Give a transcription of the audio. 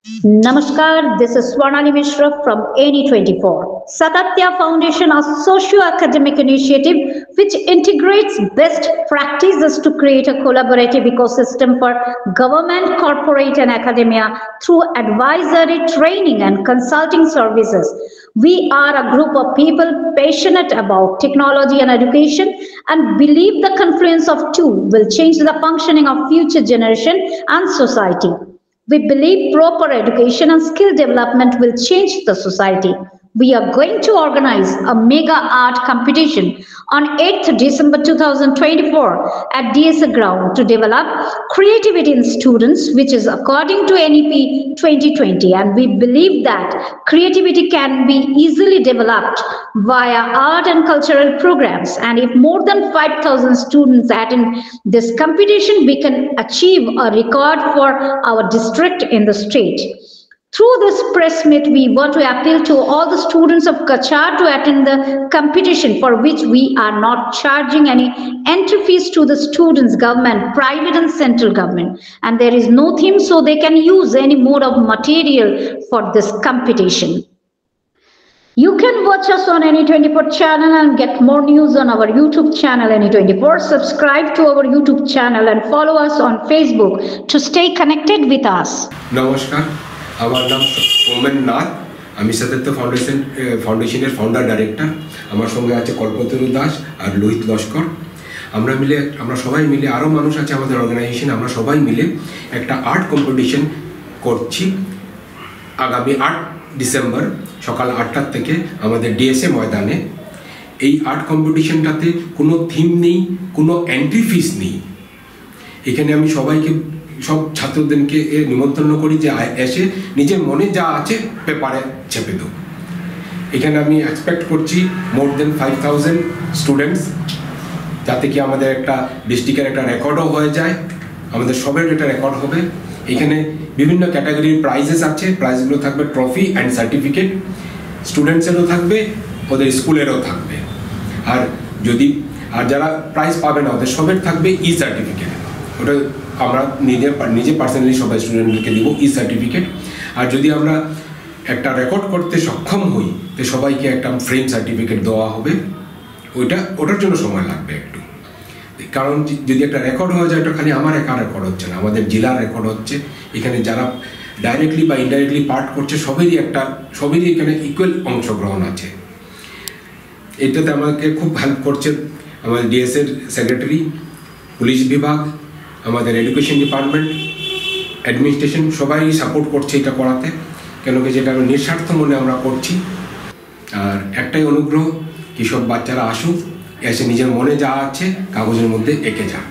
Namaskar, this is Swarnali Mishra from ANI24. Satatya Foundation, a socio-academic initiative which integrates best practices to create a collaborative ecosystem for government, corporate and academia through advisory, training and consulting services. We are a group of people passionate about technology and education and believe the confluence of two will change the functioning of future generation and society. We believe proper education and skill development will change the society. We are going to organize a mega art competition on 8th December 2024 at DSA ground to develop creativity in students, which is according to NEP 2020. And we believe that creativity can be easily developed via art and cultural programs. And if more than 5,000 students attend this competition, we can achieve a record for our district in the state. Through this press meet, we want to appeal to all the students of Cachar to attend the competition, for which we are not charging any entry fees to the students, government, private and central government. And there is no theme, so they can use any mode of material for this competition. You can watch us on ANI24 channel and get more news on our YouTube channel ANI24. Subscribe to our YouTube channel and follow us on Facebook to stay connected with us. Namaskar. আমার নাম women Nath, আমি সাতাত্য ফাউন্ডেশনের founder director. আমার সঙ্গে আছে কল্পতরু দাস আর লোহিত লস্কর। আমরা সবাই মিলে, আরও মানুষ আছে আমাদের অর্গানাইজেশন, আমরা সবাই মিলে একটা আর্ট কম্পিটিশন করছি আগামী 8 ডিসেম্বর সকাল 8টার থেকে আমাদের ডিএসএ ময়দানে। এই আর্ট কম্পিটিশনটাতে কোনো থিম নেই, কোনো এন্ট্রি ফিস নেই। এখানে আমি সব ছাত্রদেরকে নিমন্ত্রণ করি যে এসে নিজের মনে যা আছে পেপারে চেপে দেব। এখানে আমি এক্সপেক্ট করছি মোর দেন 5,000 স্টুডেন্টস, যাতে কি আমাদের একটা ডিস্ট্রিক্টের একটা রেকর্ডও হয়ে যায়, আমাদের সবের একটা রেকর্ড হবে। এখানে বিভিন্ন ক্যাটাগরির প্রাইজেস আছে, প্রাইজগুলো থাকবে ট্রফি অ্যান্ড সার্টিফিকেট, স্টুডেন্টসেরও থাকবে, ওদের স্কুলেরও থাকবে। আর যারা প্রাইজ পাবে না ওদের সবের থাকবে ই সার্টিফিকেট। ওটা আমরা নিজে পার্সোনালি সবাই স্টুডেন্টদেরকে দিব ই সার্টিফিকেট। আর যদি আমরা একটা রেকর্ড করতে সক্ষম হই তো সবাইকে একটা ফ্রেম সার্টিফিকেট দেওয়া হবে। ওটার জন্য সময় লাগবে একটু, কারণ যদি একটা রেকর্ড হয়ে যায়, ওটা খালি আমার একা রেকর্ড হচ্ছে না, আমাদের জেলার রেকর্ড হচ্ছে। এখানে যারা ডাইরেক্টলি বা ইনডাইরেক্টলি পার্ট করছে সবেরই এখানে ইকুয়াল অংশগ্রহণ আছে। এটাতে আমাকে খুব হেল্প করছে আমাদের ডিএসএর সেক্রেটারি, পুলিশ বিভাগ, আমাদের এডুকেশন ডিপার্টমেন্ট, অ্যাডমিনিস্ট্রেশন, সবাই সাপোর্ট করছে এটা করাতে, কেন কি যেটা নিঃস্বার্থ মনে আমরা করছি। আর একটাই অনুগ্রহ কি সব বাচ্চারা আসুক, এসে নিজের মনে যা আছে কাগজের মধ্যে এঁকে যাক।